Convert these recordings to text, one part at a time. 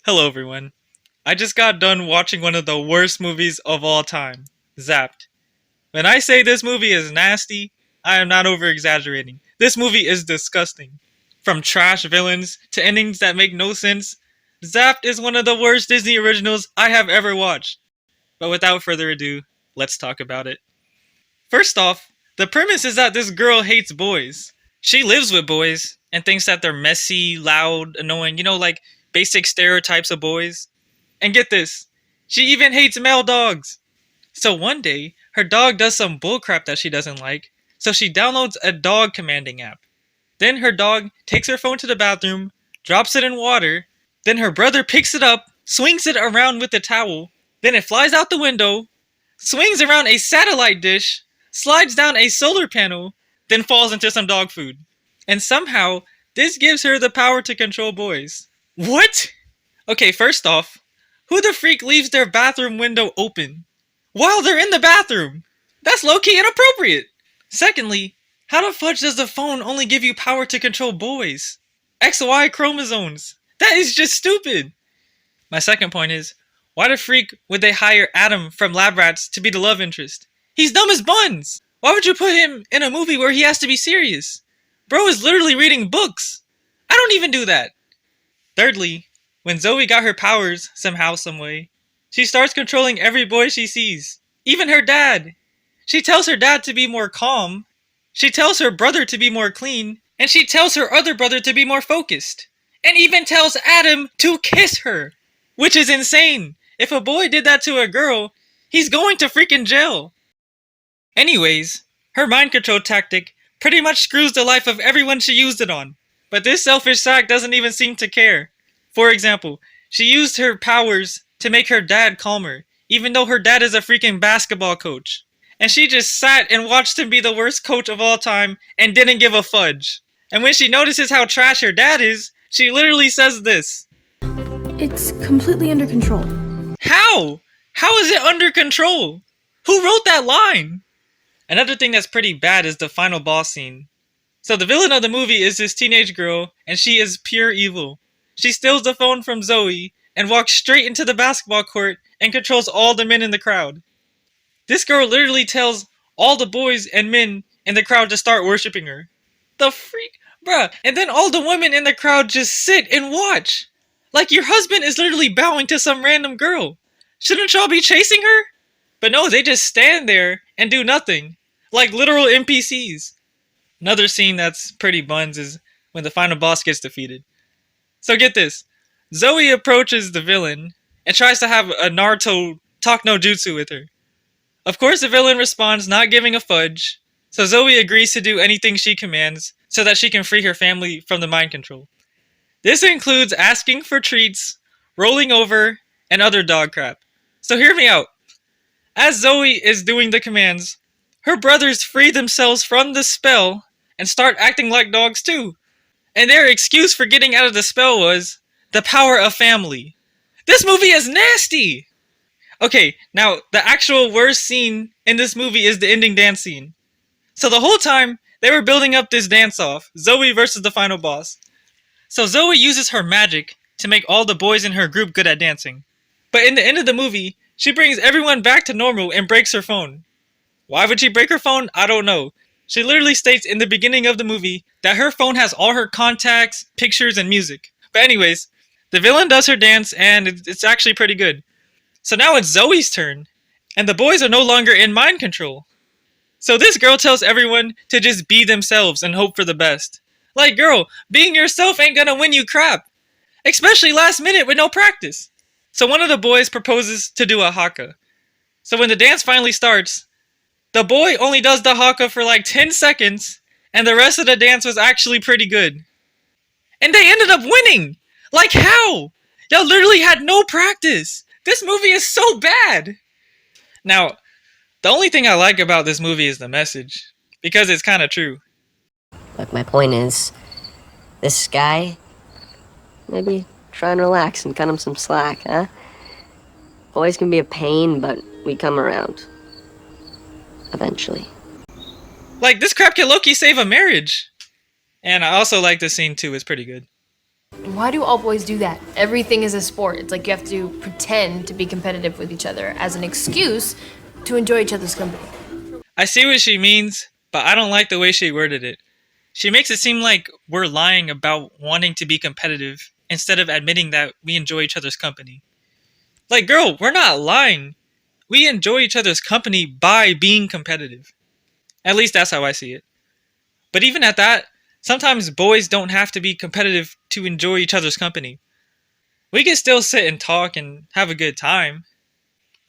Hello, everyone. I just got done watching one of the worst movies of all time, Zapped. When I say this movie is nasty, I am not over exaggerating. This movie is disgusting. From trash villains to endings that make no sense, Zapped is one of the worst Disney originals I have ever watched. But without further ado, let's talk about it. First off, the premise is that this girl hates boys. She lives with boys and thinks that they're messy, loud, annoying, like basic stereotypes of boys. And get this, she even hates male dogs. So one day, her dog does some bullcrap that she doesn't like, so she downloads a dog commanding app. Then her dog takes her phone to the bathroom, drops it in water, then her brother picks it up, swings it around with a towel, then it flies out the window, swings around a satellite dish, slides down a solar panel, then falls into some dog food. And somehow, this gives her the power to control boys. What? Okay, first off, who the freak leaves their bathroom window open while they're in the bathroom? That's low-key inappropriate. Secondly, how the fudge does the phone only give you power to control boys? XY chromosomes. That is just stupid. My second point is, why the freak would they hire Adam from Lab Rats to be the love interest? He's dumb as buns. Why would you put him in a movie where he has to be serious? Bro is literally reading books. I don't even do that. Thirdly, when Zoe got her powers somehow, someway, she starts controlling every boy she sees, even her dad. She tells her dad to be more calm, she tells her brother to be more clean, and she tells her other brother to be more focused, and even tells Adam to kiss her, which is insane. If a boy did that to a girl, he's going to freaking jail. Anyways, her mind control tactic pretty much screws the life of everyone she used it on, but this selfish sack doesn't even seem to care. For example, she used her powers to make her dad calmer, even though her dad is a freaking basketball coach. And she just sat and watched him be the worst coach of all time and didn't give a fudge. And when she notices how trash her dad is, she literally says this. It's completely under control. How? How is it under control? Who wrote that line? Another thing that's pretty bad is the final boss scene. So the villain of the movie is this teenage girl, and she is pure evil. She steals the phone from Zoe and walks straight into the basketball court and controls all the men in the crowd. This girl literally tells all the boys and men in the crowd to start worshipping her. The freak? Bruh. And then all the women in the crowd just sit and watch. Like your husband is literally bowing to some random girl. Shouldn't y'all be chasing her? But no, they just stand there and do nothing. Like literal NPCs. Another scene that's pretty buns is when the final boss gets defeated. So get this, Zoe approaches the villain and tries to have a Naruto talk no jutsu with her. Of course the villain responds not giving a fudge, so Zoe agrees to do anything she commands so that she can free her family from the mind control. This includes asking for treats, rolling over, and other dog crap. So hear me out. As Zoe is doing the commands, her brothers free themselves from the spell and start acting like dogs too. And their excuse for getting out of the spell was the power of family. This movie is nasty! Okay, now the actual worst scene in this movie is the ending dance scene. So the whole time, they were building up this dance-off, Zoe versus the final boss. So Zoe uses her magic to make all the boys in her group good at dancing. But in the end of the movie, she brings everyone back to normal and breaks her phone. Why would she break her phone? I don't know. She literally states in the beginning of the movie that her phone has all her contacts, pictures, and music. But anyways, the villain does her dance and it's actually pretty good. So now it's Zoe's turn, and the boys are no longer in mind control. So this girl tells everyone to just be themselves and hope for the best. Like girl, being yourself ain't gonna win you crap. Especially last minute with no practice. So one of the boys proposes to do a haka. So when the dance finally starts, the boy only does the haka for like 10 seconds, and the rest of the dance was actually pretty good. And they ended up winning! Like how? Y'all literally had no practice! This movie is so bad! Now, the only thing I like about this movie is the message, because it's kinda true. Look, my point is, this guy, maybe try and relax and cut him some slack, huh? Boys can be a pain, but we come around. Eventually. Like, this crap can low-key save a marriage! And I also like this scene too, it's pretty good. Why do all boys do that? Everything is a sport. It's like you have to pretend to be competitive with each other as an excuse to enjoy each other's company. I see what she means, but I don't like the way she worded it. She makes it seem like we're lying about wanting to be competitive instead of admitting that we enjoy each other's company. Like, girl, we're not lying. We enjoy each other's company by being competitive. At least that's how I see it. But even at that, sometimes boys don't have to be competitive to enjoy each other's company. We can still sit and talk and have a good time.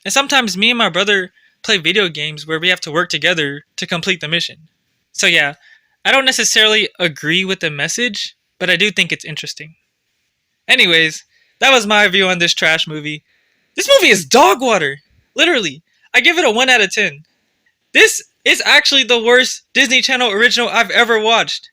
And sometimes me and my brother play video games where we have to work together to complete the mission. So yeah, I don't necessarily agree with the message, but I do think it's interesting. Anyways, that was my view on this trash movie. This movie is dog water. Literally. I give it a 1 out of 10. This is actually the worst Disney Channel original I've ever watched.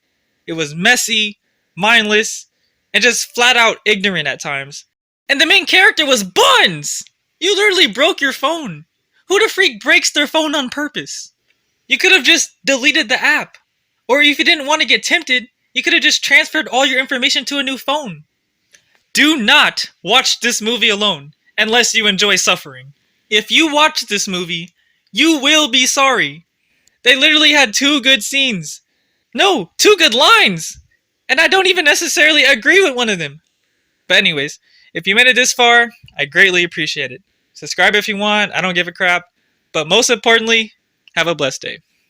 It was messy, mindless, and just flat out ignorant at times. And the main character was Buns! You literally broke your phone. Who the freak breaks their phone on purpose? You could have just deleted the app. Or if you didn't want to get tempted, you could have just transferred all your information to a new phone. Do not watch this movie alone unless you enjoy suffering. If you watch this movie, you will be sorry. They literally had 2 good scenes. No, 2 good lines! And I don't even necessarily agree with one of them. But anyways, if you made it this far, I greatly appreciate it. Subscribe if you want, I don't give a crap. But most importantly, have a blessed day.